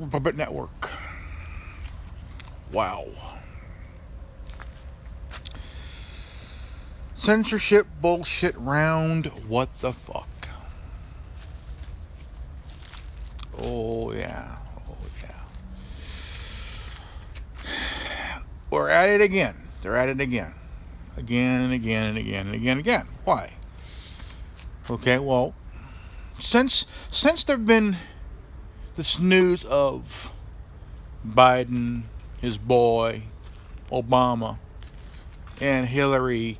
puppet network. Wow. Censorship bullshit round. What the fuck? Oh yeah. Oh yeah. We're at it again. They're at it again. Again and again and again and again and again. Why? Okay, well, since there've been this news of Biden, his boy, Obama, and Hillary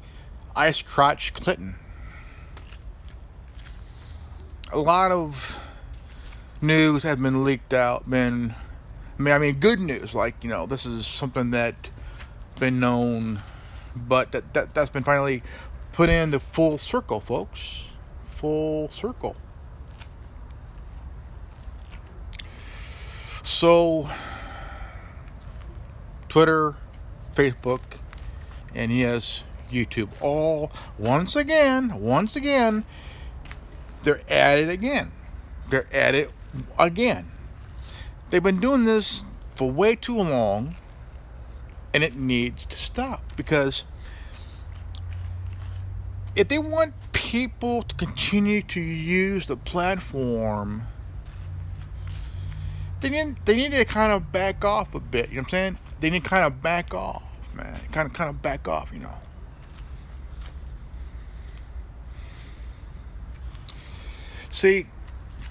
Ice Crotch Clinton, a lot of news has been leaked out. I mean, good news. Like, this is something that been known, but that's been finally put in the full circle, folks. Full circle. So, Twitter, Facebook, and yes, YouTube, all once again, they're at it again. They're at it again. They've been doing this for way too long, and it needs to stop, because if they want people to continue to use the platform, they need to kind of back off a bit. You know what I'm saying? They need to kind of back off, man. Kind of back off, See,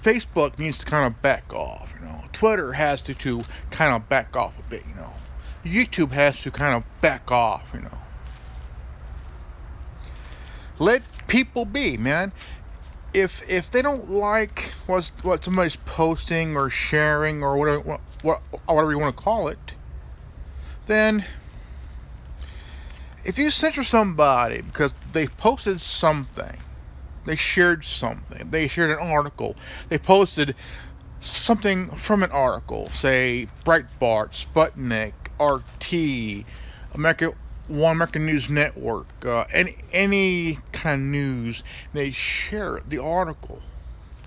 Facebook needs to kind of back off, Twitter has to kind of back off a bit, YouTube has to kind of back off, Let people be, man. If they don't like what somebody's posting or sharing or whatever you want to call it, then if you censor somebody because they posted something, they shared something, they shared an article, they posted something from an article, say Breitbart, Sputnik, RT, American News Network, any kind of news, they share the article.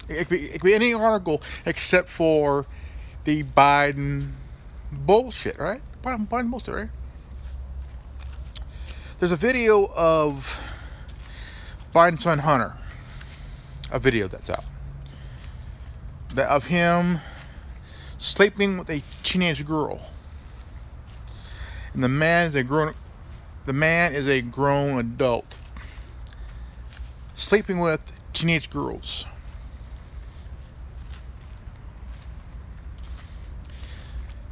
It could be any article except for the Biden bullshit, right? Biden bullshit, right? There's a video of Biden's son Hunter, a video that's out, of him sleeping with a teenage girl, and the man is a grown adult sleeping with teenage girls.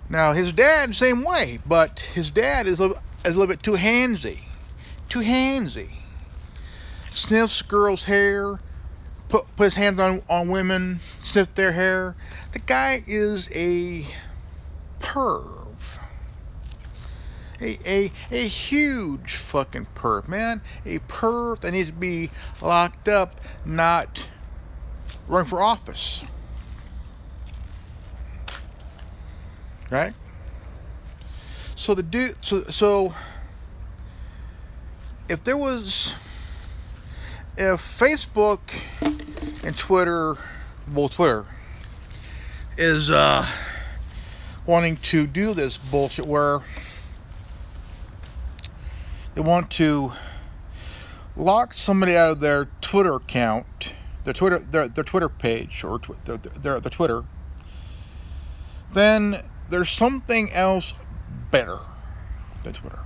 Now his dad the same way, but his dad is a little bit too handsy. Sniffs girls' hair, put his hands on women, sniff their hair. The guy is a perv. A huge fucking perv, man. A perv that needs to be locked up, not running for office. Right? So the dude, so if Facebook and Twitter, Twitter is wanting to do this bullshit where they want to lock somebody out of their Twitter account, their Twitter page, or their Twitter, then there's something else better than Twitter.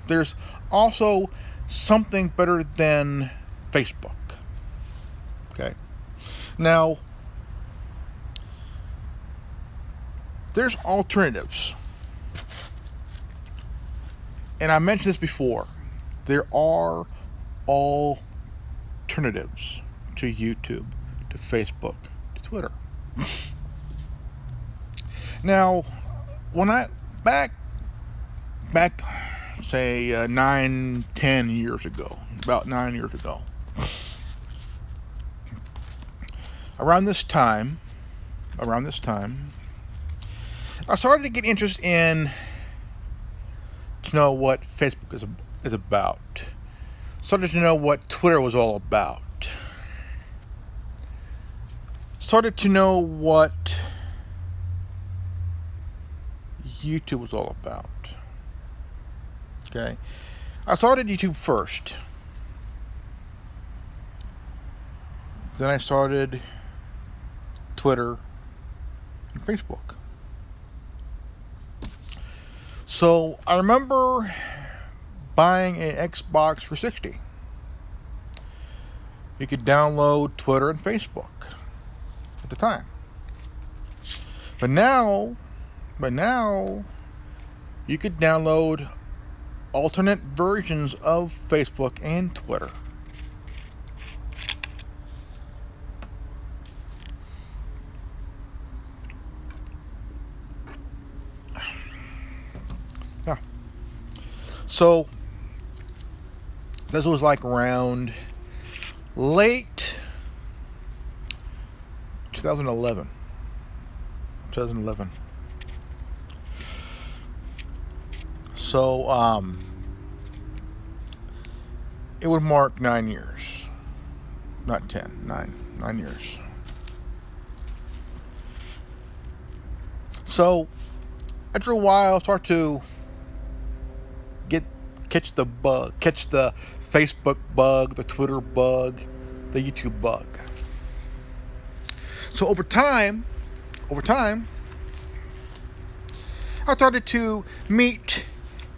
There's also something better than Facebook. Okay? Now, there's alternatives. And I mentioned this before. There are alternatives to YouTube, to Facebook, to Twitter. Now, when I back say 9-10 years ago, about 9 years ago, around this time, I started to get interest in to know what Facebook is about. Started to know what Twitter was all about. Started to know what YouTube was all about. Okay? I started YouTube first. Then I started Twitter and Facebook. So I remember buying an Xbox 360. You could download Twitter and Facebook at the time. But now you could download alternate versions of Facebook and Twitter. Yeah. So this was like around late 2011. So it would mark 9 years. Not 10, 9 years. So after a while, start to catch the Facebook bug, the Twitter bug, the YouTube bug. So over time, I started to meet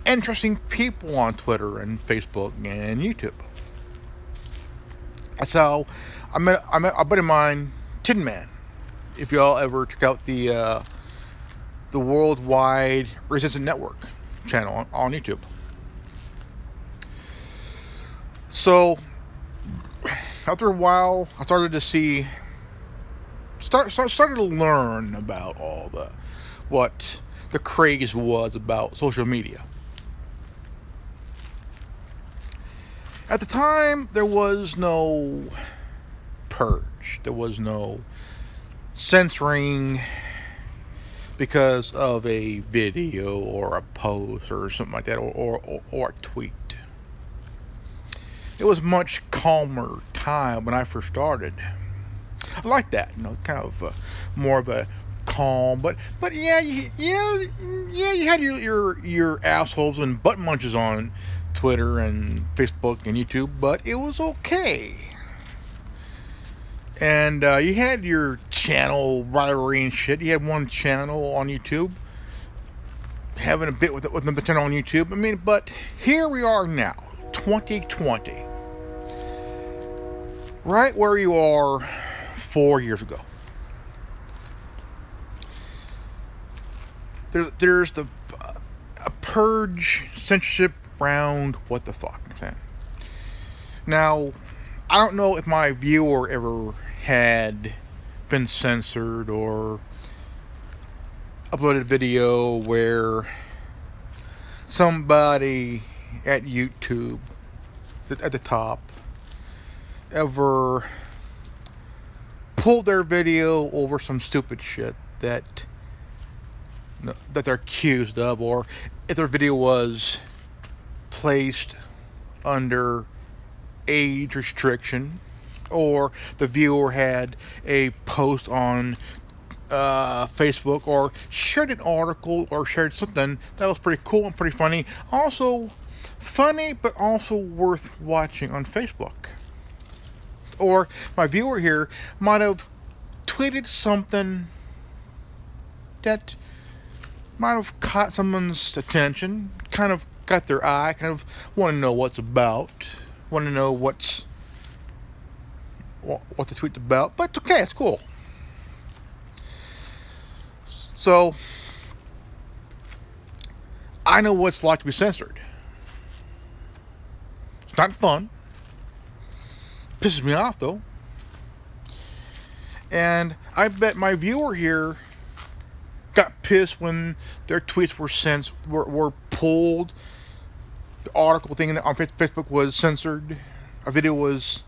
interesting people on Twitter and Facebook and YouTube. That's how I met a buddy of mine, Tin Man. If y'all ever check out the Worldwide Resistance Network channel on YouTube. So after a while, I started to started to learn about all what the craze was about social media. At the time, there was no purge. There was no censoring because of a video or a post or something like that, or a tweet. It was much calmer time when I first started. I like that, kind of more of a calm, but yeah, you had your assholes and butt munches on Twitter and Facebook and YouTube, but it was okay. And you had your channel rivalry and shit. You had one channel on YouTube having a bit with another channel on YouTube. I mean, but here we are now, 2020, right where you are 4 years ago. There's a purge, censorship round. What the fuck? Okay. Now, I don't know if my viewer ever had been censored or uploaded a video where somebody at YouTube at the top ever pulled their video over some stupid shit that they're accused of, or if their video was placed under age restriction, or the viewer had a post on Facebook, or shared an article, or shared something that was pretty cool and pretty funny. Also funny, but also worth watching on Facebook. Or my viewer here might have tweeted something that might have caught someone's attention, kind of got their eye, kind of want to know what's about, want to know what the tweet's about, but it's okay, it's cool. So, I know what it's like to be censored. It's not fun. Pisses me off, though. And I bet my viewer here got pissed when their tweets were pulled. The article thing on Facebook was censored. A video was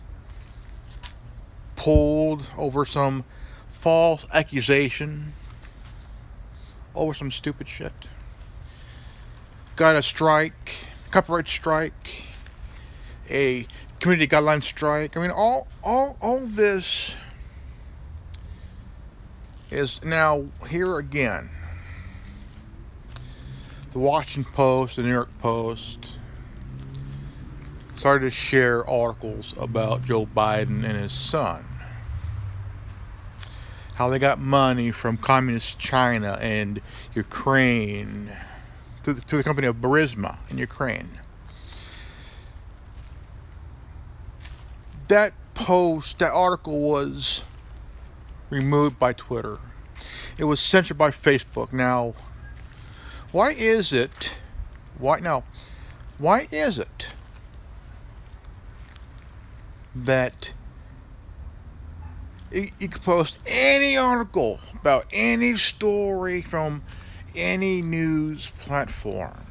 pulled over some false accusation, over some stupid shit. Got a strike, copyright strike, a community guideline strike. I mean, all this is now here again. the Washington Post, the New York Post started to share articles about Joe Biden and his son. How they got money from communist China and Ukraine through the company of Burisma in Ukraine. That article was removed by Twitter. It was censored by Facebook. Now, why is it that you can post any article about any story from any news platform?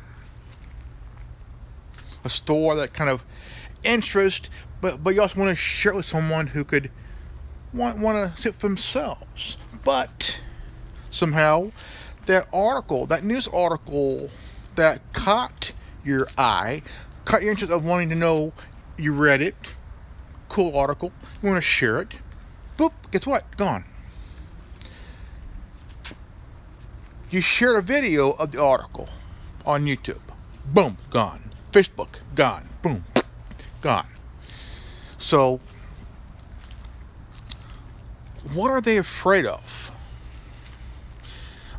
A story that kind of interest, but you also want to share it with someone who could want to see it for themselves. But somehow that news article that caught your eye, caught your interest of wanting to know, you read it, cool article, you want to share it, boop, guess what? Gone. You shared a video of the article on YouTube. Boom, gone. Facebook, gone. Boom, gone. So, what are they afraid of?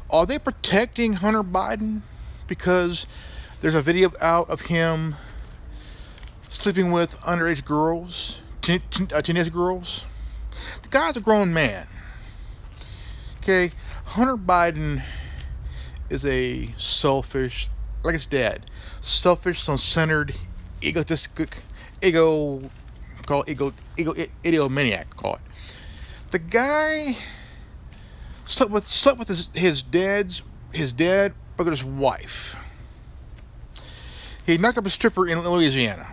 Are they protecting Hunter Biden because there's a video out of him sleeping with underage girls, teenage girls? The guy's a grown man. Okay, Hunter Biden is a selfish, like his dad, selfish, self-centered, egotistic, idiomaniac. Call it. The guy slept with his dad brother's wife. He knocked up a stripper in Louisiana.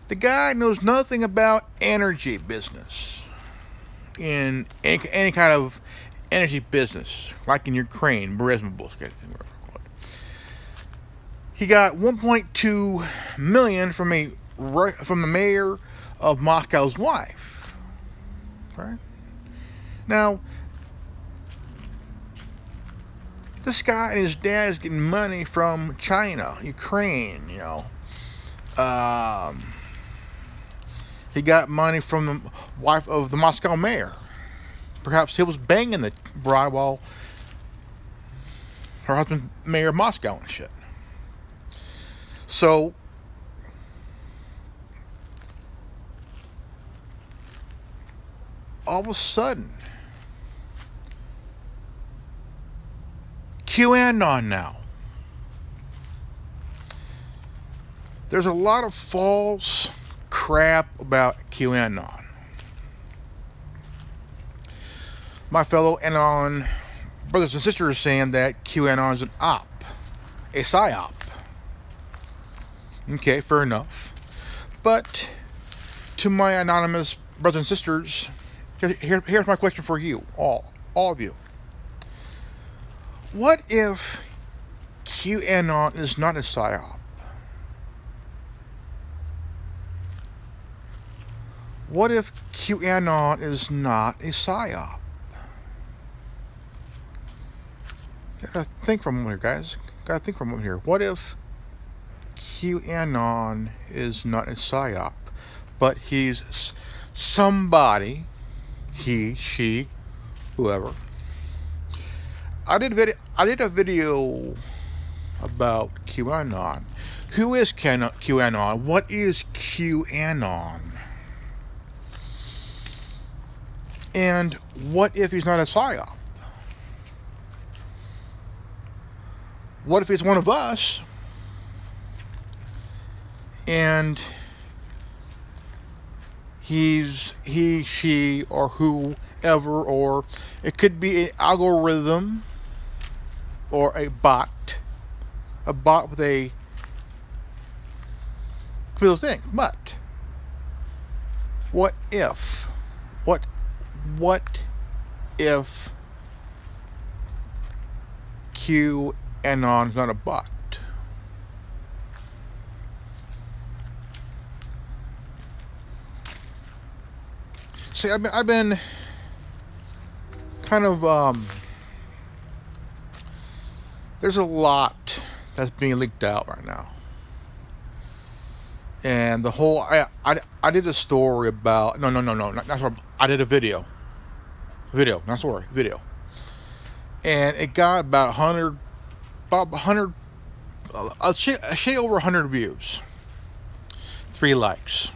The guy knows nothing about energy business, in any kind of energy business, like in Ukraine, Burisma bullshit. He got 1.2 million from the mayor of Moscow's wife. Right? Now, this guy and his dad is getting money from China, Ukraine. He got money from the wife of the Moscow mayor. Perhaps he was banging the bride while her husband, mayor of Moscow, and shit. So, all of a sudden, QAnon now. There's a lot of false crap about QAnon. My fellow Anon brothers and sisters are saying that QAnon is an op, a psyop. Okay, fair enough. But to my anonymous brothers and sisters, here's my question for you, all of you. What if QAnon is not a psyop? What if QAnon is not a psyop? Gotta think for a moment here, guys. What if QAnon is not a psyop, but he's somebody, he, she, whoever. I did a video about QAnon. Who is QAnon? What is QAnon? And what if he's not a psyop? What if he's one of us? And he, she, or whoever, or it could be an algorithm or a bot with a cool thing. But what if QAnon is not a bot? See, I've been kind of There's a lot that's being leaked out right now. And the whole I did a story about no not I did a video, and it got about 100 a shade over 100 views, 3 likes,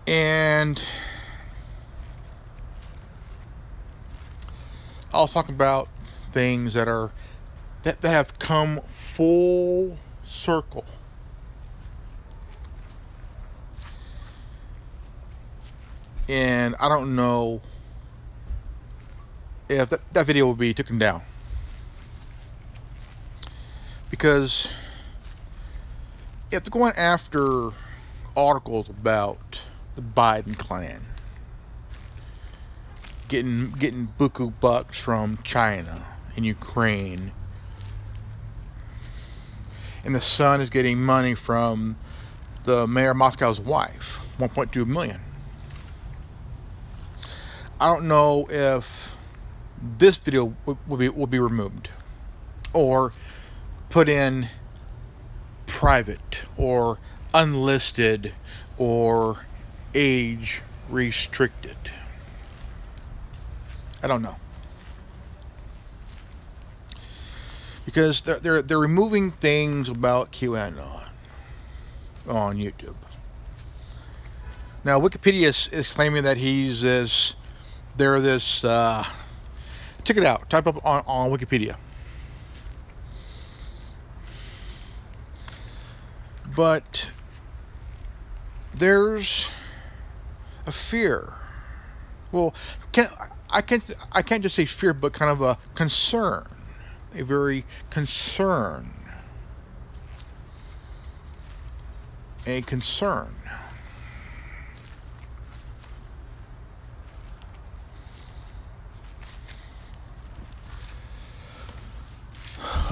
and I was talking about things that have come full circle. And I don't know if that video will be taken down. Because if they're going after articles about the Biden clan getting buku bucks from China and Ukraine, and the son is getting money from the mayor of Moscow's wife, 1.2 million. I don't know if this video will be removed or put in private or unlisted or age restricted. I don't know, because they're removing things about QAnon on YouTube. Now Wikipedia is claiming that he's this. They're this. Check it out. Type up on Wikipedia. But there's a fear. Well, I can't just say fear, but kind of a concern. A very concern. A concern.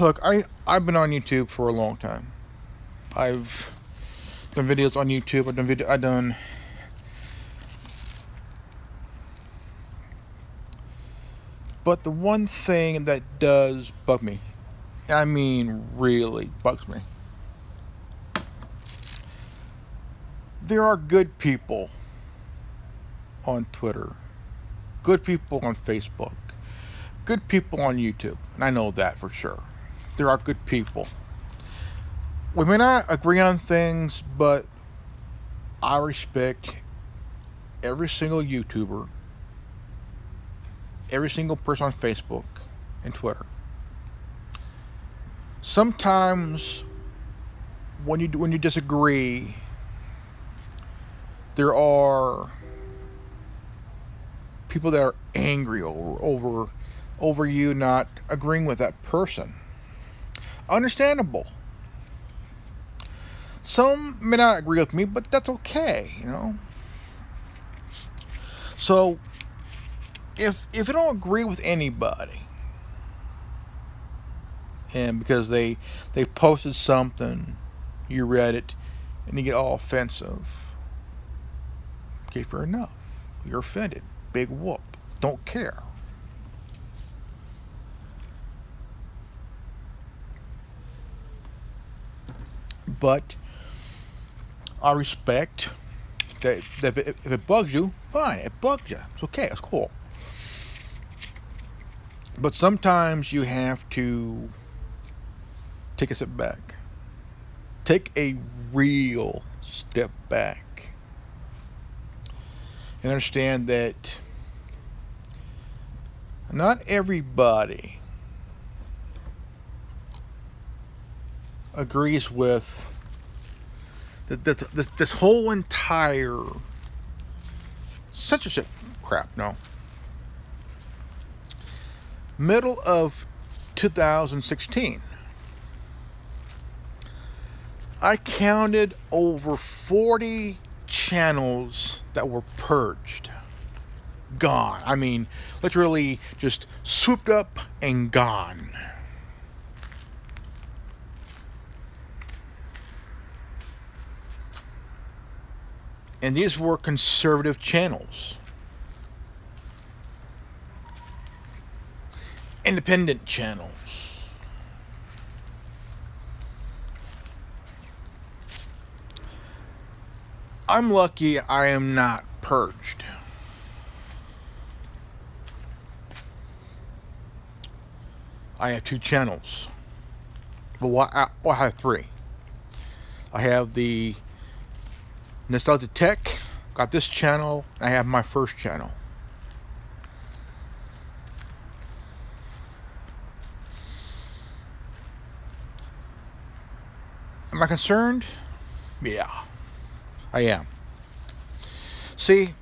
Look, I've been on YouTube for a long time. I've done videos on YouTube. I've done but the one thing that does bug me, I mean really bugs me, there are good people on Twitter, good people on Facebook, good people on YouTube, and I know that for sure. There are good people. We may not agree on things, but I respect every single YouTuber, every single person on Facebook and Twitter. Sometimes when you disagree, there are people that are angry over you not agreeing with that person. Understandable. Some may not agree with me, but that's okay, you know. So if you don't agree with anybody, and because they posted something, you read it, and you get all offensive, okay, fair enough. You're offended. Big whoop. Don't care. But I respect that if it bugs you, fine. It bugs you. It's okay. It's cool. But sometimes you have to take a step back. Take a real step back. And understand that not everybody agrees with this whole entire censorship crap. No. Middle of 2016, I counted over 40 channels that were purged. Gone. I mean, literally just swooped up and gone. And these were conservative channels. independent channels. I'm lucky I am not purged. I have 2 channels. Well, I have 3. I have the Nostalgia Tech, got this channel, I have my first channel. Am I concerned? Yeah, I am. See,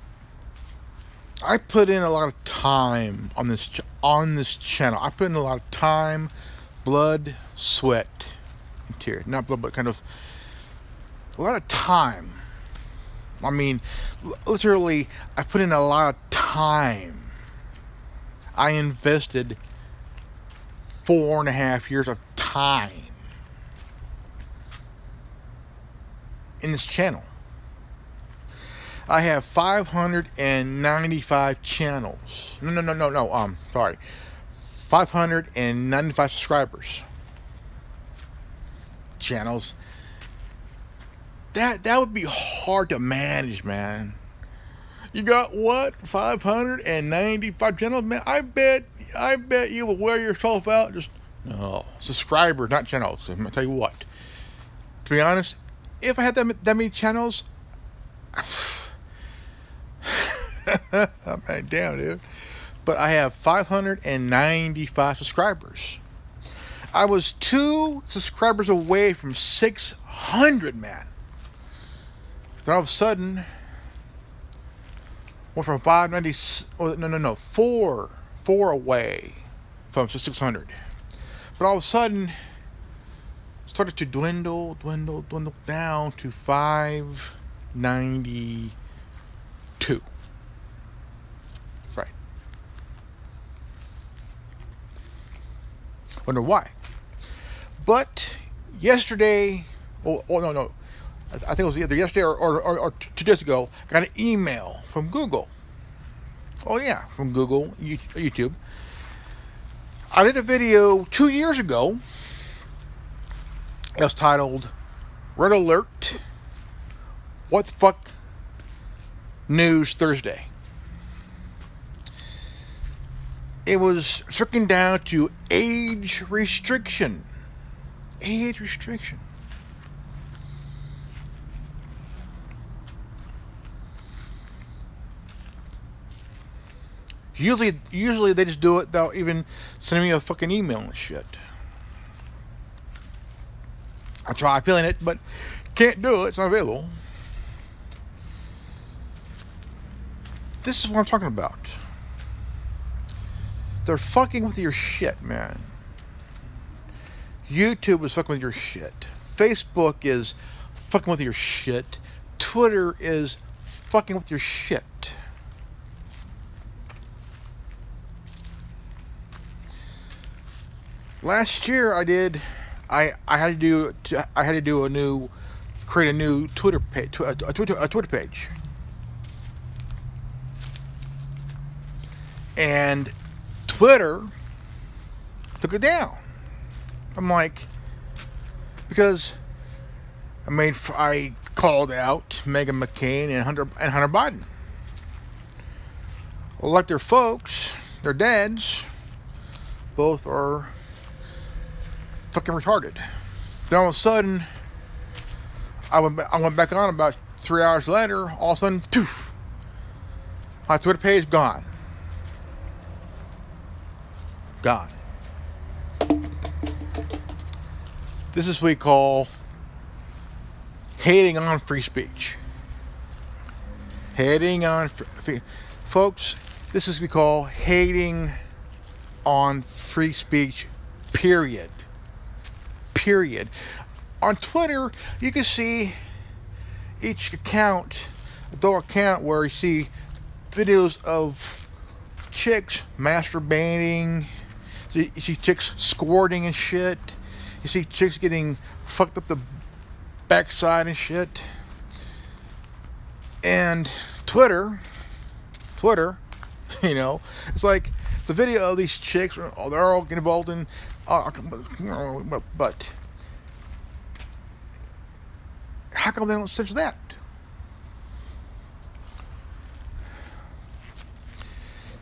I put in a lot of time on this channel. I put in a lot of time, blood, sweat, and tears. Not blood, but kind of a lot of time. I mean, literally, I put in a lot of time. I invested 4.5 years of time in this channel. I have 595 channels. No. Sorry. 595 subscribers. Channels. That would be hard to manage, man. You got what? 595 channels, man. I bet you will wear yourself out. Just no subscribers, not channels. I'm gonna tell you what. To be honest, if I had that many channels, I'm down, dude. But I have 595 subscribers. I was 2 subscribers away from 600, man. Then all of a sudden, went from 590. Four away from 600. But all of a sudden, started to dwindle down to 592. Right. Wonder why. But yesterday, no. I think it was either yesterday or 2 days ago, got an email from Google. Oh yeah, from Google, YouTube. I did a video 2 years ago. It was titled, Red Alert, What the Fuck News Thursday. It was stricken down to age restriction. Age restriction. Usually they just do it without even sending me a fucking email and shit. I try appealing it, but can't do it. It's not available. This is what I'm talking about. They're fucking with your shit, man. YouTube is fucking with your shit. Facebook is fucking with your shit. Twitter is fucking with your shit. Last year I had to create a new Twitter page, a Twitter page, and Twitter took it down. I'm like, because I called out Meghan McCain and Hunter Biden. Well, like their folks, their dads, both are fucking retarded. Then all of a sudden, I went back on about 3 hours later. All of a sudden, poof, my Twitter page gone. Gone. This is what we call hating on free speech. Hating on folks. This is what we call hating on free speech. Period. On Twitter, you can see each adult account, where you see videos of chicks masturbating, you see chicks squirting and shit, you see chicks getting fucked up the backside and shit. And Twitter, it's like It's a video of these chicks. They're all getting involved in. But how come they don't censor that?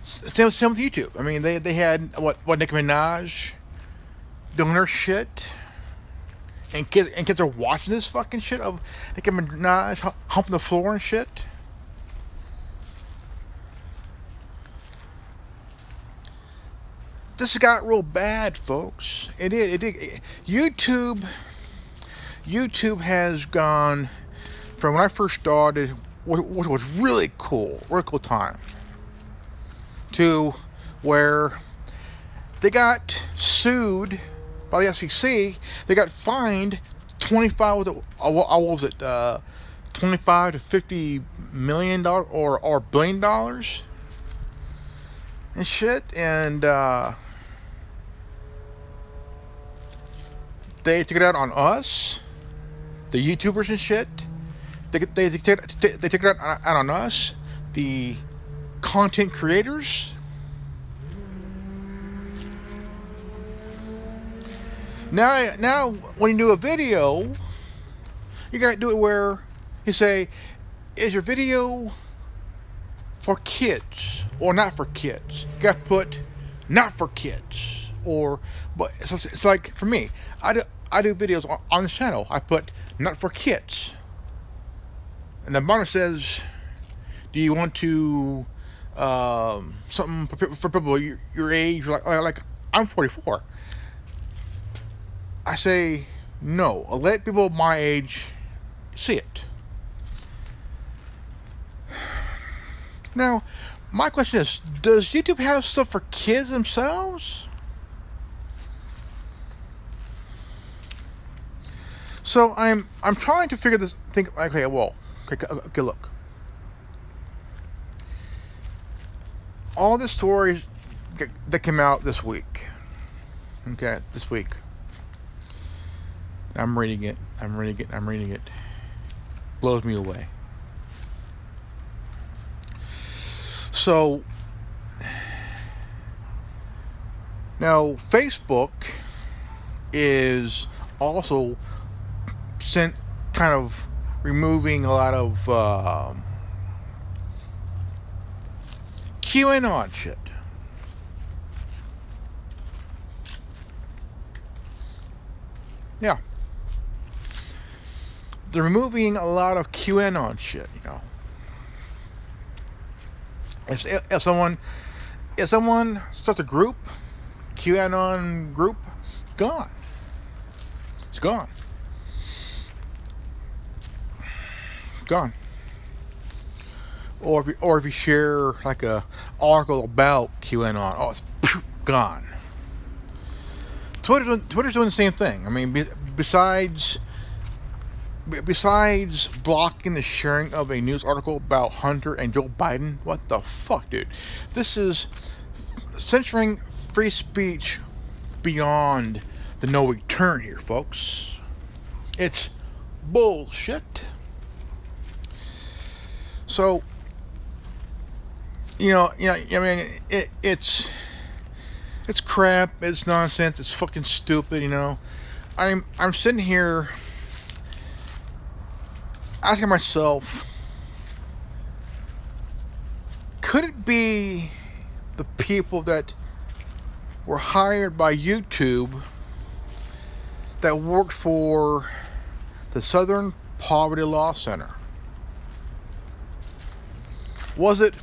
Same with YouTube. I mean, they had what Nicki Minaj doing her shit, and kids are watching this fucking shit of Nicki Minaj humping the floor and shit. This got real bad, folks. It did. YouTube has gone from when I first started, what was really cool time, to where they got sued by the FCC. They got fined 25 to $50 million or $1 billion and shit, and they took it out on us, the YouTubers and shit. They took it out on us, the content creators. Now, when you do a video, you gotta do it where you say, "Is your video for kids or not for kids?" You gotta put "not for kids" but it's like for me, I do videos on this channel. I put "not for kids," and the bottom says, "Do you want to something for people your age?" Like I'm 44. I say no. I'll let people my age see it. Now, my question is, does YouTube have stuff for kids themselves? So I'm trying to figure this thing. Okay, look. All the stories that came out this week. Okay, this week. I'm reading it. Blows me away. So now Facebook is also kind of removing a lot of QAnon shit. Yeah. They're removing a lot of QAnon shit, you know. If someone starts a group, QAnon group, it's gone. It's gone. Gone. Or if you share like a article about QAnon, oh, it's gone. Twitter's doing the same thing. I mean, besides blocking the sharing of a news article about Hunter and Joe Biden, what the fuck, dude? This is censoring free speech beyond the no return here, folks. It's bullshit. So, I mean, it's crap. It's nonsense. It's fucking stupid. I'm sitting here asking myself, could it be the people that were hired by YouTube that worked for the Southern Poverty Law Center? Was it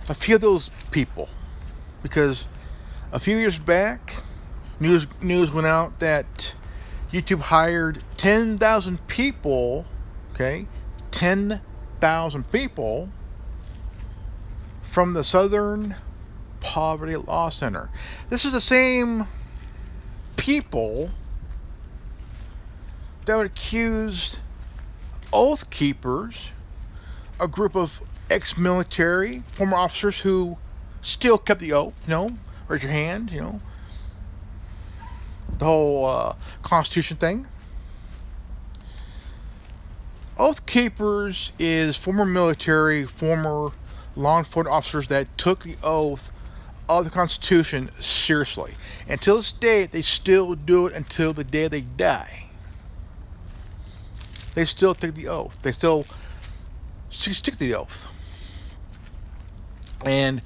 a few of those people? Because a few years back, news went out that YouTube hired 10,000 people, okay? 10,000 people from the Southern Poverty Law Center. This is the same people that would accuse Oath Keepers, a group of ex-military, former officers who still kept the oath, raise your hand, the whole Constitution thing. Oath Keepers is former military, former law enforcement officers that took the oath of the Constitution seriously. And till this day, they still do it until the day they die. They still take the oath. They still stick to the oath. And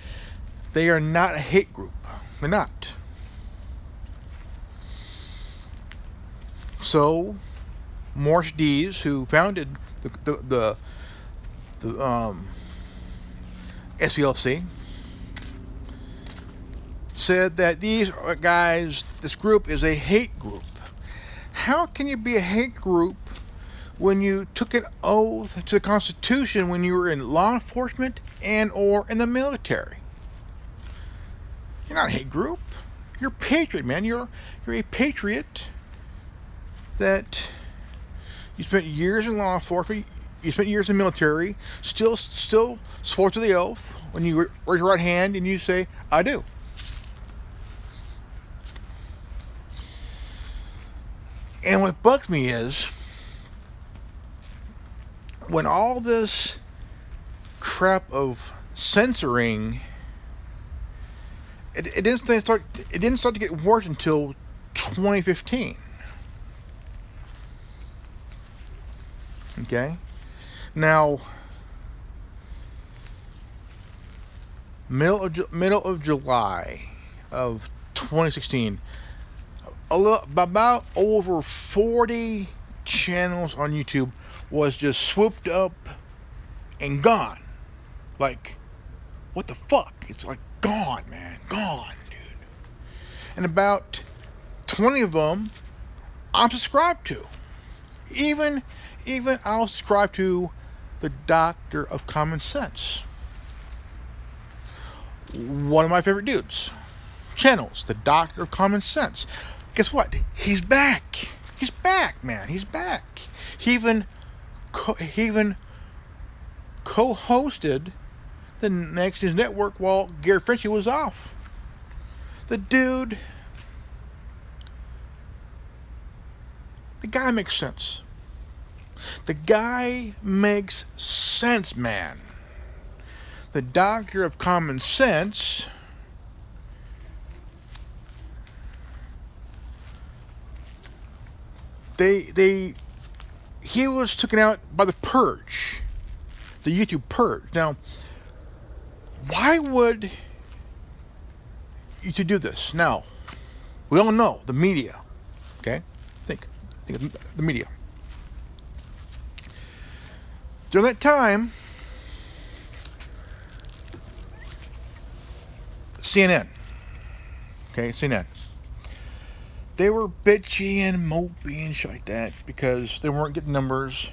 they are not a hate group. They're not. So, Morris Dees, who founded the SPLC, said that these guys, this group is a hate group. How can you be a hate group when you took an oath to the Constitution when you were in law enforcement and or in the military? You're not a hate group. You're a patriot, man. You're a patriot that you spent years in law enforcement, you spent years in the military, still swore to the oath when you raise your right hand and you say, I do. And what bugs me is when all this crap of censoring, it didn't start to get worse until 2015. Okay? Now, middle of July of 2016, about over 40 channels on YouTube was just swooped up and gone. Like, what the fuck? It's like gone, man. Gone, dude. And about 20 of them I'm subscribed to. Even I'll subscribe to the Doctor of Common Sense. One of my favorite channels, the Doctor of Common Sense. Guess what? He's back. He's back, man. He's back. He even co-hosted the Next News Network while Gary Frenchie was off. The guy makes sense. The guy makes sense, man. The Doctor of Common Sense he was taken out by the purge, the YouTube purge. Now, why would you do this? Now, we all know the media. Okay, think of the media. During that time, CNN. Okay, CNN. They were bitchy and mopey and shit like that because they weren't getting numbers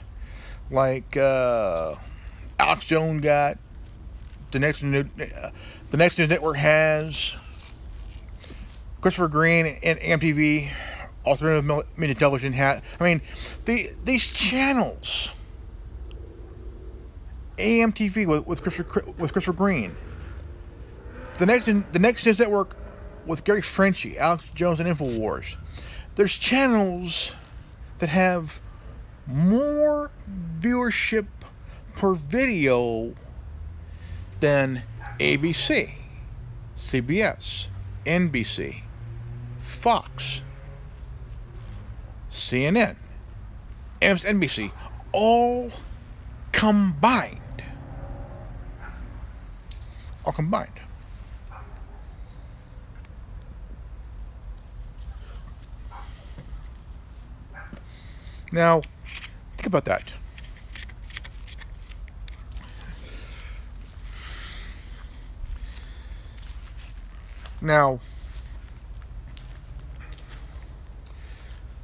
like Alex Jones got. The Next News Network has. Christopher Green and MTV, Alternative Media Television had. I mean, these channels. AMTV with Christopher Green. The Next News Network with Gary Frenchie, Alex Jones, and InfoWars. There's channels that have more viewership per video than ABC, CBS, NBC, Fox, CNN, MSNBC, all combined. All combined. Now, think about that. Now,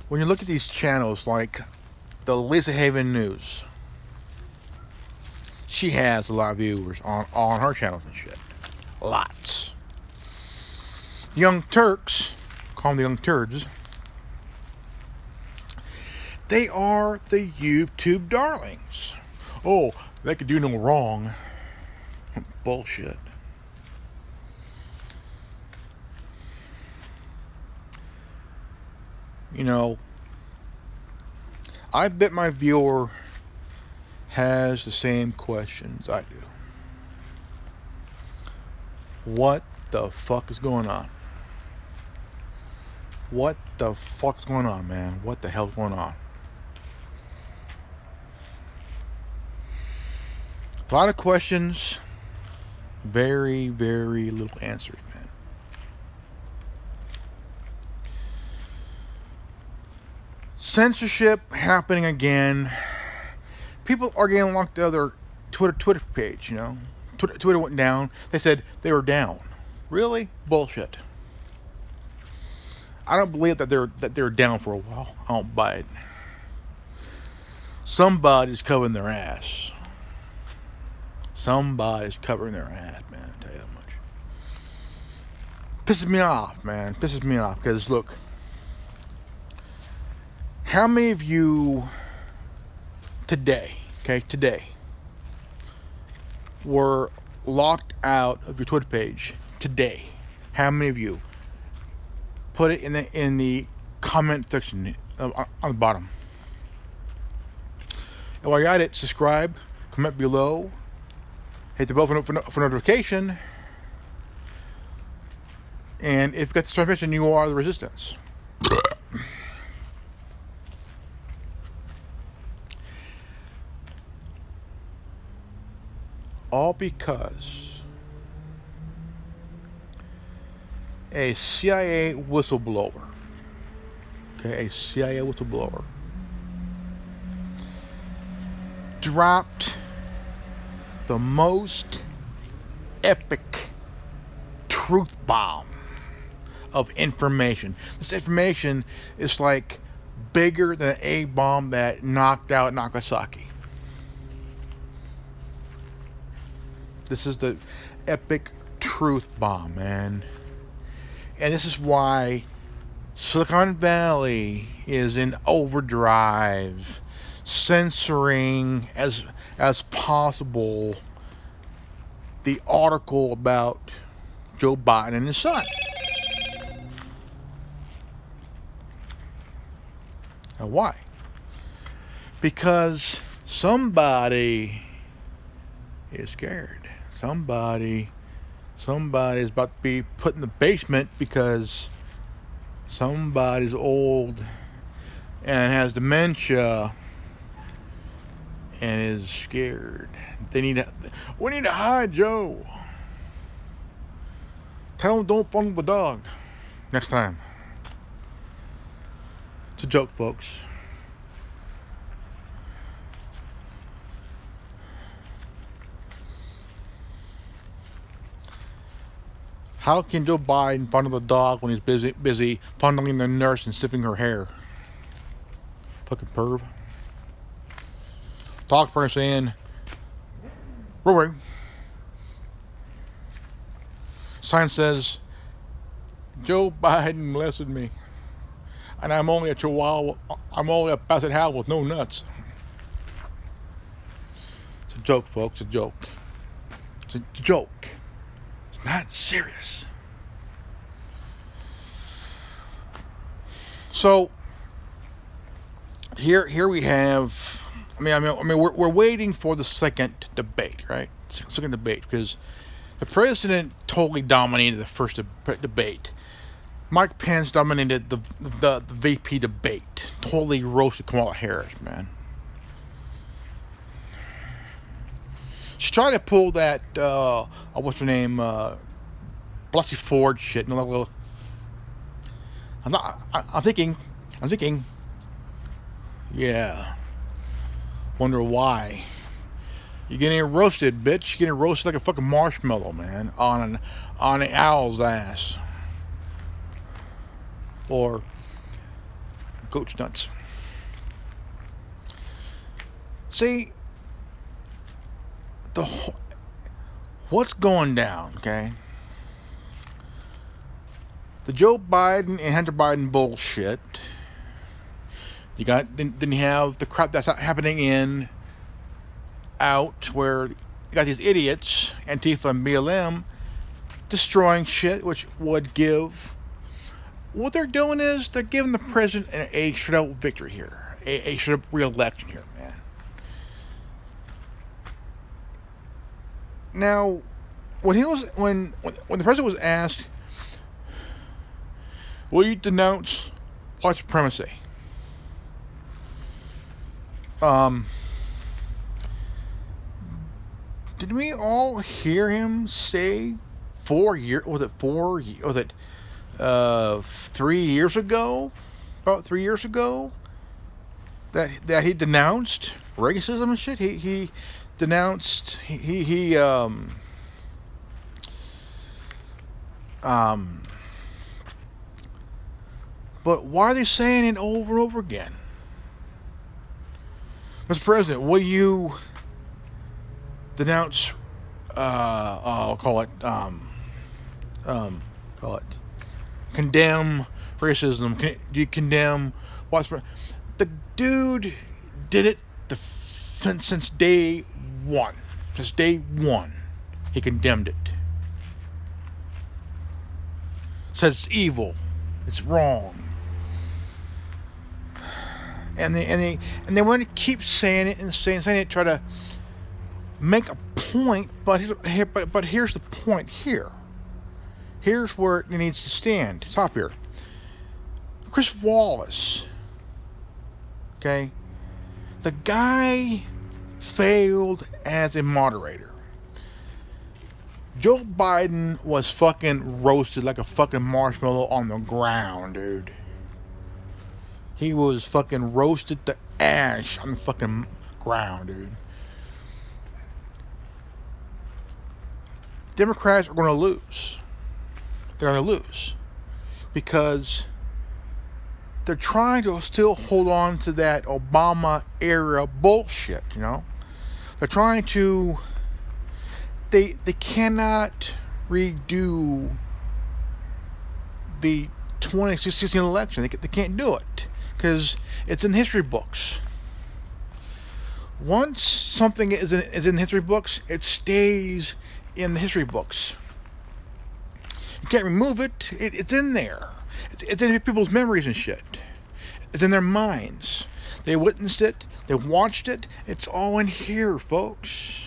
when you look at these channels like the Lisa Haven News, she has a lot of viewers on her channels and shit. Lots. Young Turks, call them the Young Turds, they are the YouTube darlings. Oh, they could do no wrong. Bullshit. You know, I bet my viewer has the same questions I do. What the fuck is going on? What the fuck's going on, man? What the hell's going on? A lot of questions, very, very little answers, man. Censorship happening again. People are getting locked out of their Twitter page, you know. Twitter went down. They said they were down. Really? Bullshit. I don't believe that they're down for a while. I don't buy it. Somebody's covering their ass. Somebody's covering their ass, man. I tell you that much. Pisses me off, man. Pisses me off because look, how many of you today, were locked out of your Twitter page today? How many of you? Put it in the comment section on the bottom. And while you're at it, subscribe, comment below, hit the bell for notification, and if you got the transmission, you are the resistance. All because a CIA whistleblower, a CIA whistleblower dropped the most epic truth bomb of information. This information is like bigger than a bomb that knocked out Nagasaki. This is the epic truth bomb, man. And this is why Silicon Valley is in overdrive, censoring as possible the article about Joe Biden and his son. Now why? Because somebody is scared. Somebody's about to be put in the basement because somebody's old and has dementia and is scared. We need to hide Joe. Tell him don't fondle the dog next time. It's a joke, folks. How can Joe Biden fondle the dog when he's busy fondling the nurse and sniffing her hair? Fucking perv. Talk for him saying, Rory. Sign says, Joe Biden molested me. And I'm only a chihuahua. I'm only a basset hound with no nuts. It's a joke, folks. It's a joke. It's a joke. It's not serious. So here we have. I mean, we're waiting for the second debate, right? Second debate, because the president totally dominated the first debate. Mike Pence dominated the VP debate. Totally roasted Kamala Harris, man. She tried to pull that what's her name, Blasey Ford shit. No, I'm thinking. Yeah. Wonder why. You're getting roasted, bitch. You're getting roasted like a fucking marshmallow, man, on an owl's ass. Or goat's nuts. See, what's going down, okay? The Joe Biden and Hunter Biden bullshit. Then you have the crap that's happening out where you got these idiots, Antifa and BLM, destroying shit, which would give. What they're doing is they're giving the president a straight up victory here, a straight up re-election here, man. Now, when the president was asked, "Will you denounce white supremacy?" Did we all hear him say 4 years? Was it 4? Was it 3 years ago? About 3 years ago, that he denounced racism and shit. He denounced um. But why are they saying it over and over again? Mr. President, will you denounce? I'll call it call it condemn racism. Do you condemn what's the dude did it since day one. Since day one, he condemned it. Said it's evil, it's wrong, and they want to keep saying it and saying it, try to make a point. But here's the point here. Here's where it needs to stand. Top here. Chris Wallace. Okay? The guy failed as a moderator. Joe Biden was fucking roasted like a fucking marshmallow on the ground, dude. He was fucking roasted to ash on the fucking ground, dude. Democrats are going to lose. They're going to lose. Because they're trying to still hold on to that Obama era bullshit, you know? They're trying to... They cannot redo the 2016 election. They can't do it. Because it's in history books. Once something is in history books, it stays in the history books. You can't remove it. It's in there. It's in people's memories and shit. It's in their minds. They witnessed it. They watched it. It's all in here, folks.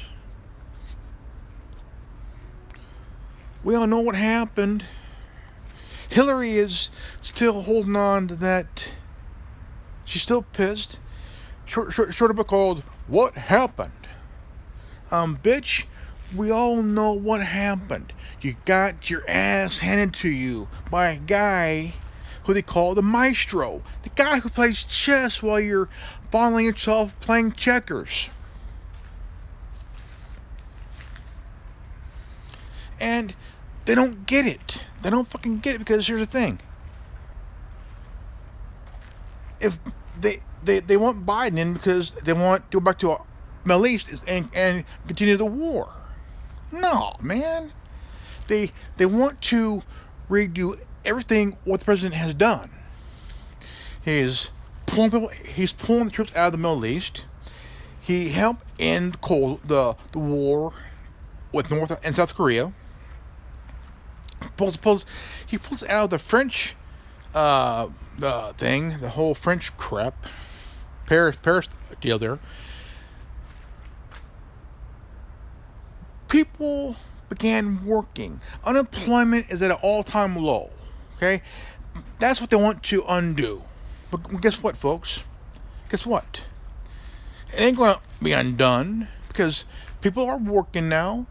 We all know what happened. Hillary is still holding on to that. She's still pissed. Short of a called "What Happened?" Bitch, we all know what happened. You got your ass handed to you by a guy who they call the maestro. The guy who plays chess while you're fondling yourself playing checkers. And they don't get it. They don't fucking get it, because here's the thing. If they want Biden in because they want to go back to Middle East and continue the war. No, man. They want to redo everything what the president has done. He's pulling the troops out of the Middle East. He helped end the war with North and South Korea. He pulls out of the French the whole French crap, Paris deal there. People began working. Unemployment is at an all-time low. Okay, that's what they want to undo. But guess what, folks? Guess what? It ain't going to be undone, because people are working now.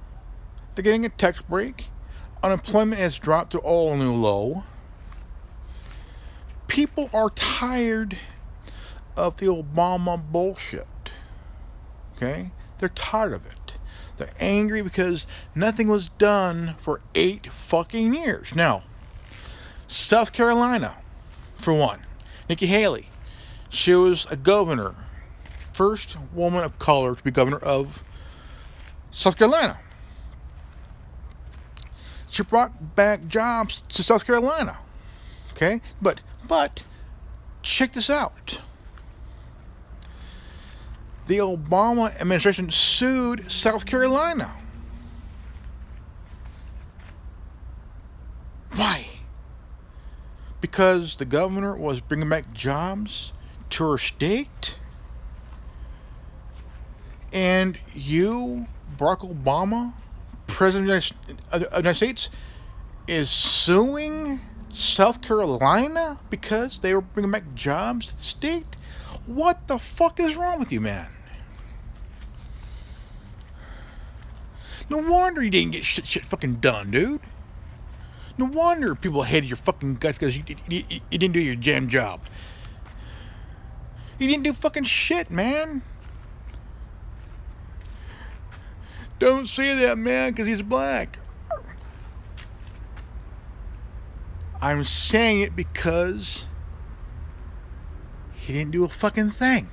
They're getting a tax break. Unemployment has dropped to all new low. People are tired of the Obama bullshit. Okay? They're tired of it. They're angry because nothing was done for 8 fucking years. Now, South Carolina, for one. Nikki Haley. She was a governor. First woman of color to be governor of South Carolina. She brought back jobs to South Carolina. Okay? But check this out. The Obama administration sued South Carolina. Why? Because the governor was bringing back jobs to her state? And you, Barack Obama, President of the United States is suing South Carolina because they were bringing back jobs to the state? What the fuck is wrong with you, man? No wonder you didn't get shit fucking done, dude. No wonder people hated your fucking guts because you didn't do your damn job. You didn't do fucking shit, man. Don't say that, man, because he's black. I'm saying it because he didn't do a fucking thing.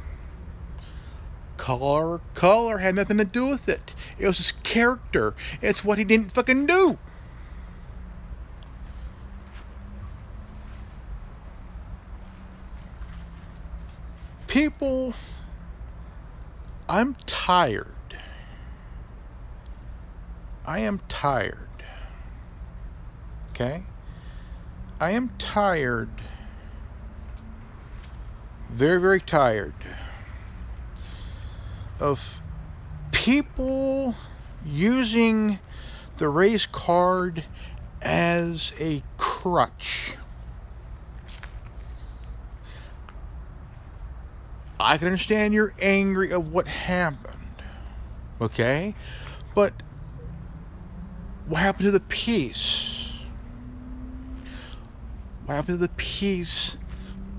Color had nothing to do with it. It was his character. It's what he didn't fucking do. People, I'm tired. I am tired. Okay? I am tired. Very, very tired of people using the race card as a crutch. I can understand you're angry at what happened, okay? But what happened to the peace? What happened to the peace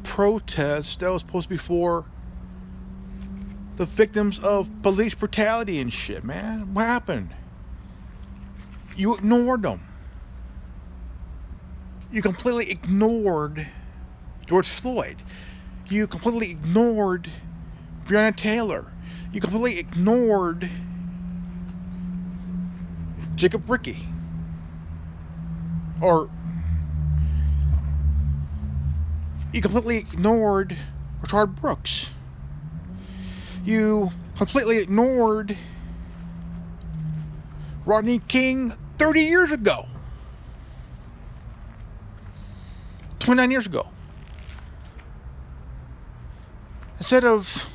protest that was supposed to be for the victims of police brutality and shit, man? What happened? You ignored them. You completely ignored George Floyd. You completely ignored Breonna Taylor. You completely ignored Jacob Ricky. Or you completely ignored Richard Brooks. You completely ignored Rodney King 30 years ago. 29 years ago. Instead of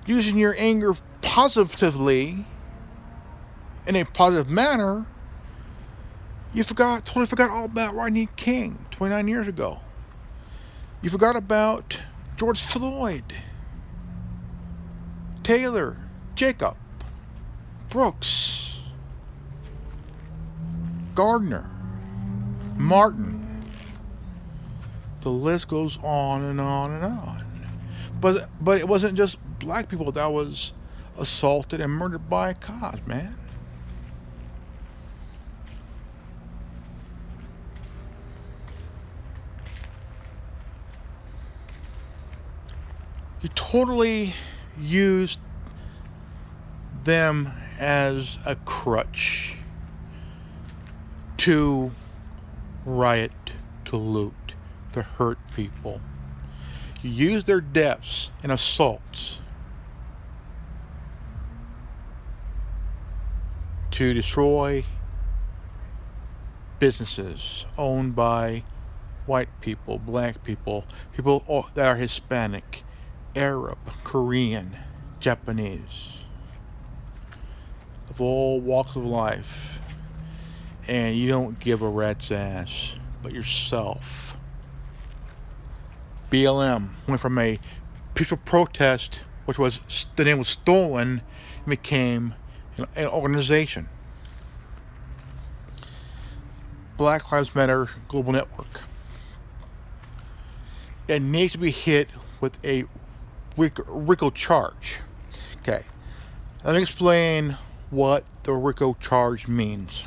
using your anger positively, in a positive manner, you totally forgot all about Rodney King 29 years ago. You forgot about George Floyd, Taylor, Jacob, Brooks, Gardner, Martin. The list goes on and on and on. But it wasn't just black people that was assaulted and murdered by cops, man. You totally used them as a crutch to riot, to loot, to hurt people. You use their deaths and assaults to destroy businesses owned by white people, black people, people that are Hispanic, Arab, Korean, Japanese, of all walks of life. And you don't give a rat's ass but yourself. BLM went from a peaceful protest, which was the name was stolen, and became an organization. Black Lives Matter Global Network. It needs to be hit with a RICO charge. Okay, let me explain what the RICO charge means.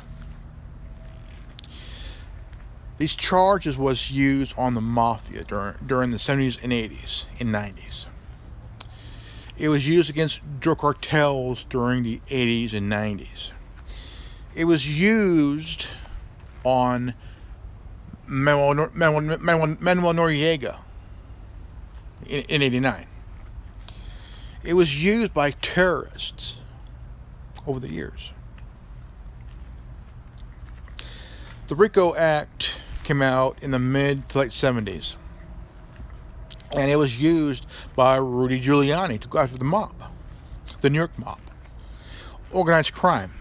These charges was used on the mafia during the 70s and 80s and 90s. It was used against drug cartels during the 80s and 90s. It was used on Manuel Noriega in 89. It was used by terrorists over the years. The RICO Act came out in the mid to late 70s. And it was used by Rudy Giuliani to go after the mob. The New York mob. Organized crime.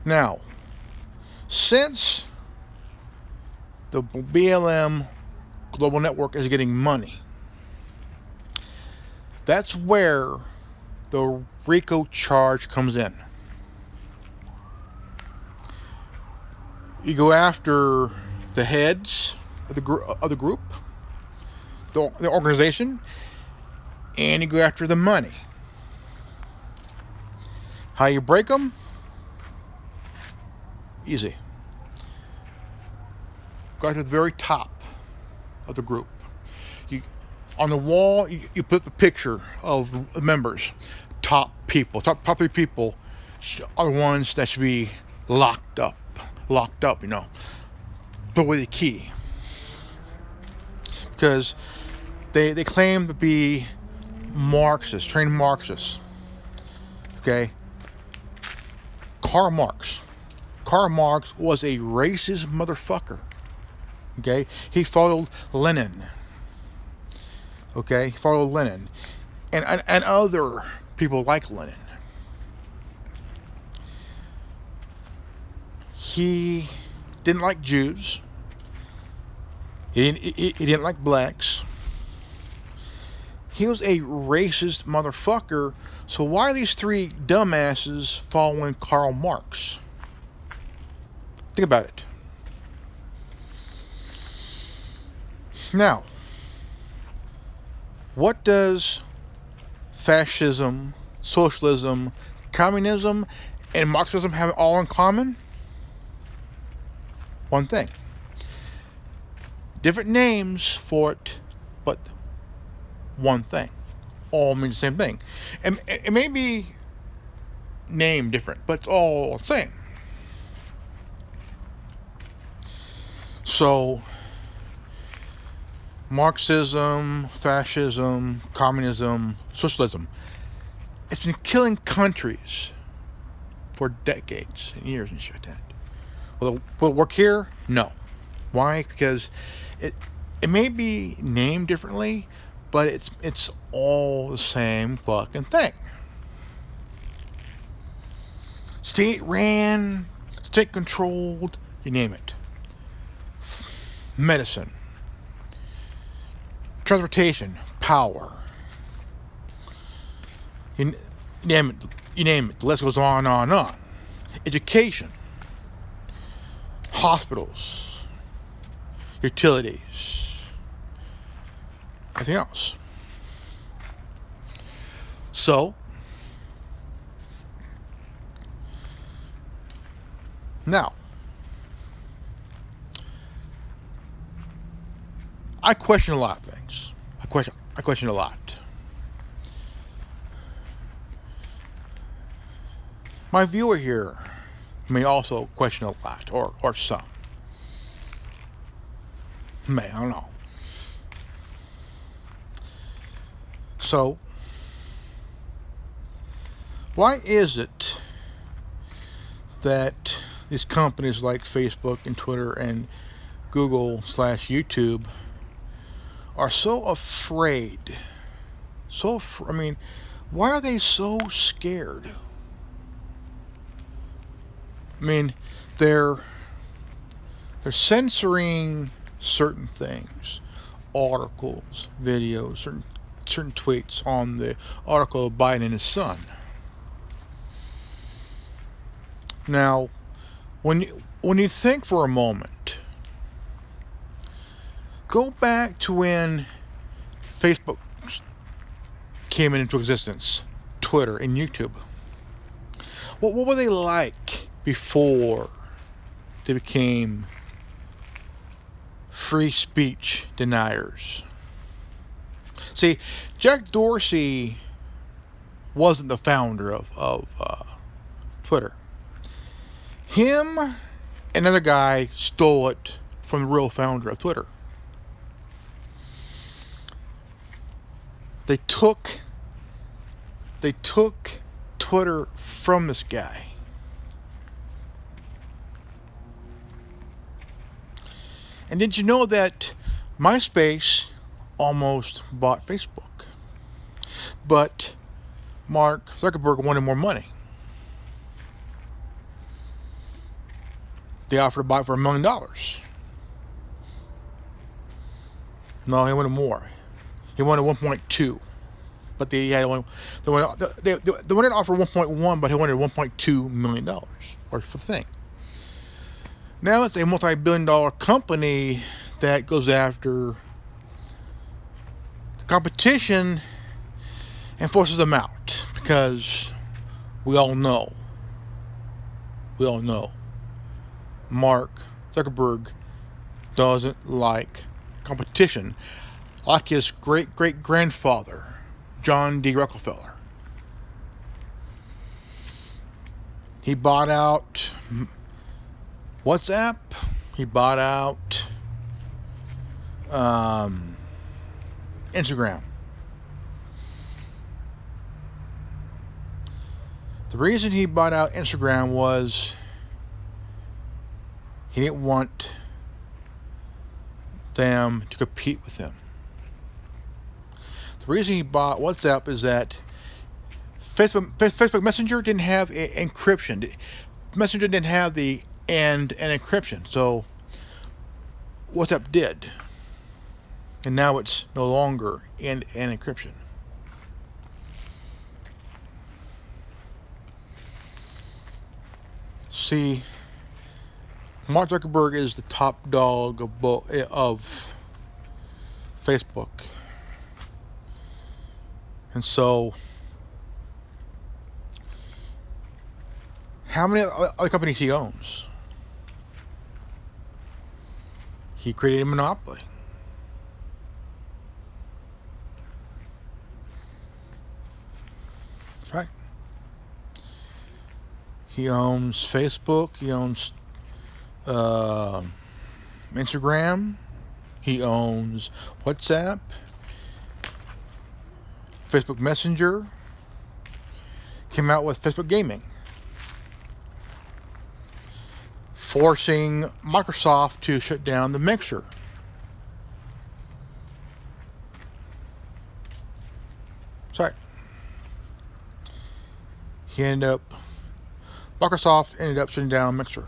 Now, since the BLM global network is getting money, that's where the RICO charge comes in. You go after the heads of the group, the organization, and you go after the money. How you break them? Easy. Go after the very top of the group. On the wall, you put the picture of the members. Top 3 people are the ones that should be locked up, put away the key. Because they claim to be Marxists, trained Marxists. Okay? Karl Marx was a racist motherfucker. Okay? He followed Lenin. Okay? He followed Lenin. And other people like Lenin. He didn't like Jews. He didn't like blacks. He was a racist motherfucker. So why are these 3 dumbasses following Karl Marx? Think about it. Now, what does fascism, socialism, communism, and Marxism have all in common? One thing. Different names for it, but one thing. All mean the same thing. And it may be named different, but it's all the same. So, Marxism, fascism, communism, socialism, it's been killing countries for decades and years and shit like that. Will it work here? No. Why? Because it may be named differently, but it's all the same fucking thing. State ran, state controlled, you name it. Medicine, transportation, power. You name it. The list goes on and on. Education, hospitals, utilities, everything else. So, now, I question a lot of things. I question a lot. My viewer here may also question a lot, or some. I don't know. So, why is it that these companies like Facebook and Twitter and Google/YouTube are so afraid? Why are they so scared? They're censoring certain things, articles, videos, certain tweets on the article of Biden and his son. Now, when you think for a moment, go back to when Facebook came into existence, Twitter and YouTube. What were they like before they became free speech deniers? See, Jack Dorsey wasn't the founder of Twitter. Him and another guy stole it from the real founder of Twitter. They took Twitter from this guy. And did you know that MySpace almost bought Facebook? But Mark Zuckerberg wanted more money. They offered to buy it for $1 million. No, he wanted more. He wanted 1.2, but they wanted to offer 1.1, but he wanted 1.2 million dollars for the thing. Now it's a multi-billion-dollar company that goes after the competition and forces them out, because we all know Mark Zuckerberg doesn't like competition, like his great-great-grandfather, John D. Rockefeller. He bought out WhatsApp. He bought out Instagram. The reason he bought out Instagram was he didn't want them to compete with him. The reason he bought WhatsApp is that Facebook Messenger didn't have encryption. Messenger didn't have the end and encryption, so WhatsApp did, and now it's no longer end and encryption. See, Mark Zuckerberg is the top dog of Facebook, and so how many other companies he owns? He created a monopoly. That's right. He owns Facebook. He owns Instagram. He owns WhatsApp, Facebook Messenger. Came out with Facebook Gaming, forcing Microsoft to shut down the Mixer. Sorry. Microsoft ended up shutting down Mixer.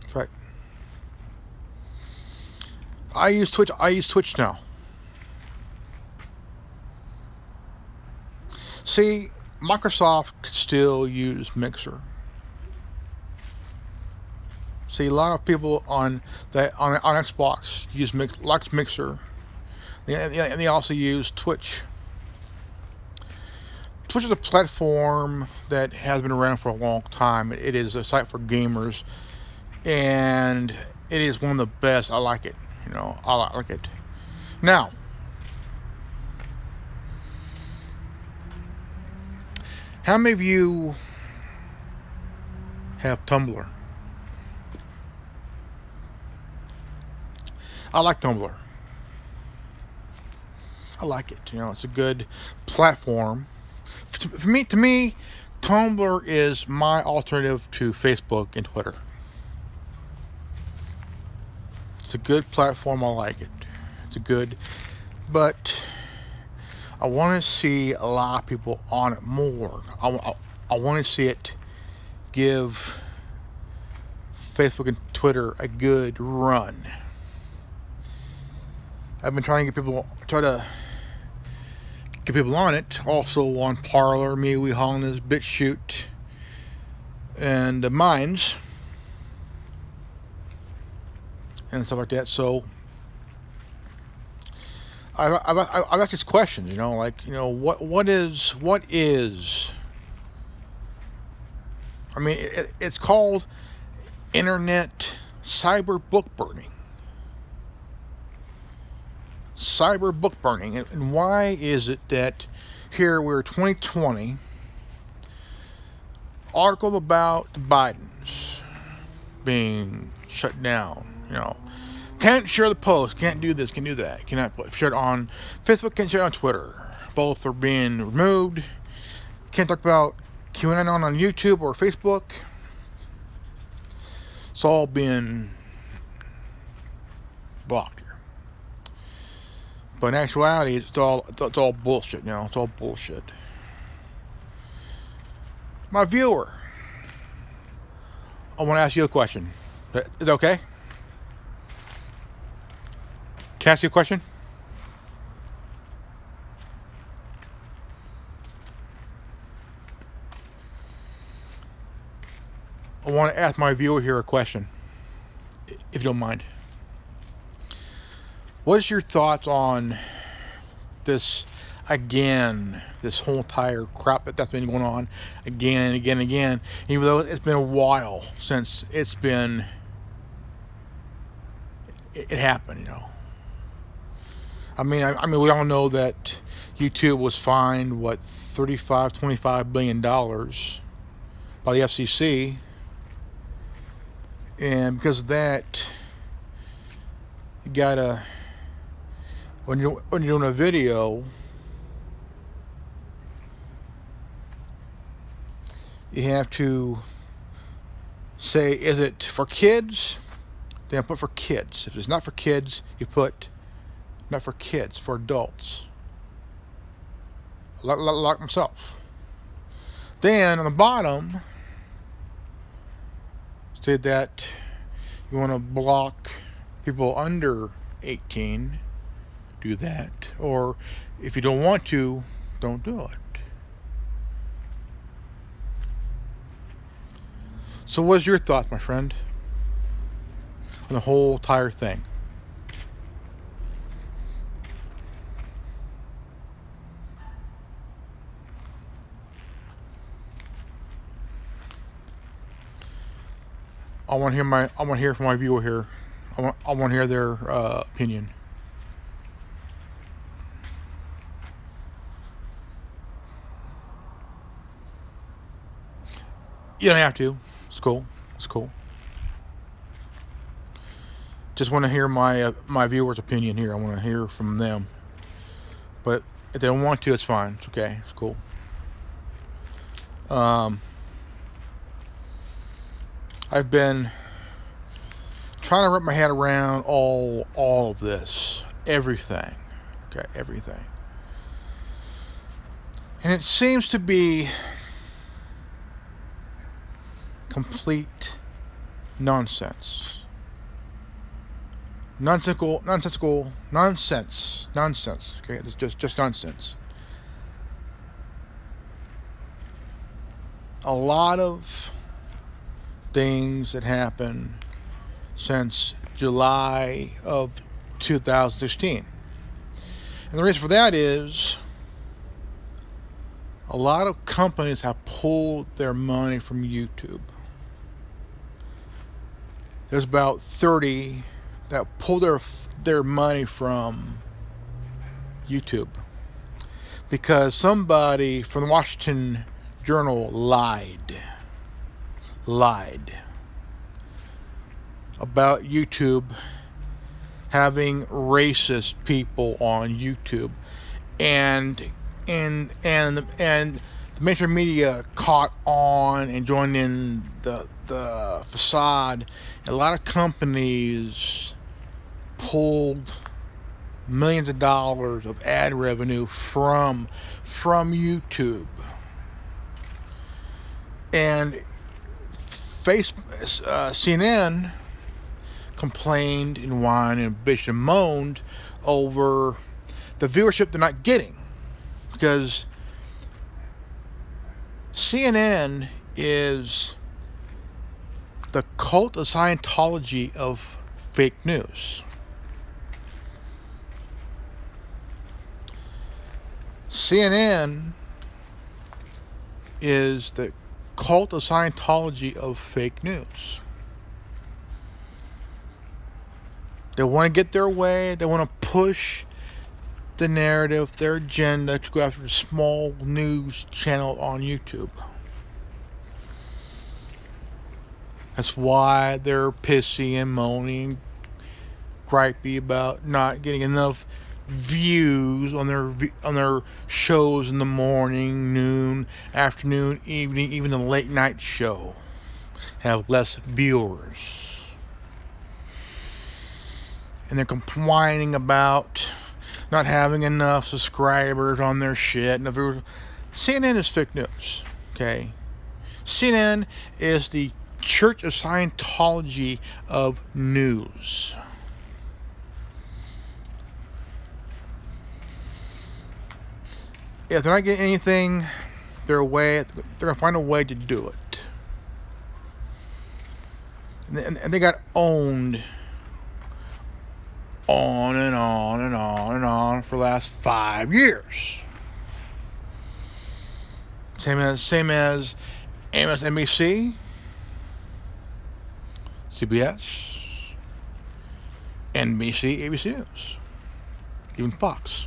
That's right. I use Twitch now. See, Microsoft could still use Mixer. See, a lot of people on Xbox likes Mixer, and they also use Twitch. Twitch is a platform that has been around for a long time. It is a site for gamers, and it is one of the best. I like it. I like it. Now, how many of you have Tumblr? I like Tumblr. I like it. It's a good platform. To me, Tumblr is my alternative to Facebook and Twitter. It's a good platform. I like it. But I want to see a lot of people on it more. I want to see it give Facebook and Twitter a good run. I've been trying to get people on it. Also on Parler, MeWe, Hollanders, BitChute, and Minds, and stuff like that. So I've asked this question, what is? I mean, it's called internet cyber book burning. Cyber book burning, and why is it that here we're 2020, article about the Bidens being shut down, can't share the post, can't do this, can't do that, cannot share it on Facebook, can't share it on Twitter, both are being removed, can't talk about QAnon on YouTube or Facebook, it's all being blocked. But in actuality, it's all bullshit. It's all bullshit. My viewer, I want to ask you a question. Is it okay? Can I ask you a question? I want to ask my viewer here a question, if you don't mind. What is your thoughts on this again? This whole entire crap that's been going on again and again and again, even though it's been a while since it happened. I mean, we all know that YouTube was fined what $25 billion by the FCC, and because of that, you gotta when you're doing a video, you have to say, is it for kids? Then put for kids. If it's not for kids, you put not for kids, for adults. Like myself. Then on the bottom, say that you want to block people under 18. Do that. Or if you don't want to, don't do it. So what's your thoughts, my friend, on the whole entire thing? I want to hear from my viewer here. I want to hear their opinion. You don't have to. It's cool. It's cool. Just want to hear my viewers' opinion here. I want to hear from them. But if they don't want to, it's fine. It's okay. It's cool. I've been trying to wrap my head around all of this, everything. Okay, everything. And it seems to be complete nonsense. Nonsensical nonsense. Okay, it's just nonsense. A lot of things that happened since July of 2016. And the reason for that is a lot of companies have pulled their money from YouTube. There's about 30 that pulled their money from YouTube because somebody from the Washington Journal lied about YouTube having racist people on YouTube, and the mainstream media caught on and joined in the facade. A lot of companies pulled millions of dollars of ad revenue from YouTube, and CNN complained and whined and bitched and moaned over the viewership they're not getting, because CNN is the cult of Scientology of fake news. CNN is the cult of Scientology of fake news. They want to get their way. They want to push the narrative, their agenda, to go after a small news channel on YouTube. That's why they're pissy and moaning, gripey about not getting enough views on their shows in the morning, noon, afternoon, evening, even the late night show have less viewers. And they're complaining about not having enough subscribers on their shit. And CNN is fake news, okay? CNN is the Church of Scientology of news. If they're not getting anything their way, they're going to find a way to do it. And they got owned on and on and on and on for the last 5 years. Same as MSNBC, CBS, NBC, ABC News, even Fox,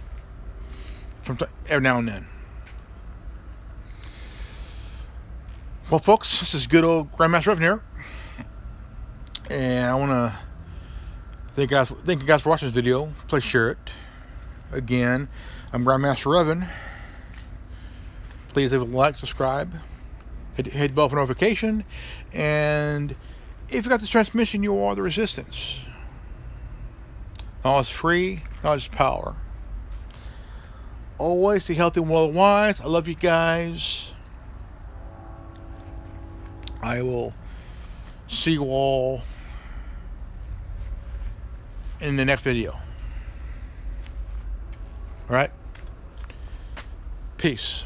from every now and then. Well, folks, this is good old Grandmaster Revan here, and I want to thank you guys for watching this video. Please share it. Again, I'm Grandmaster Revan. Please leave a like, subscribe, hit the bell for notification, and if you got this transmission, you are the resistance. Knowledge is free, knowledge is power. Always stay healthy and well wise. I love you guys. I will see you all in the next video. Alright? Peace.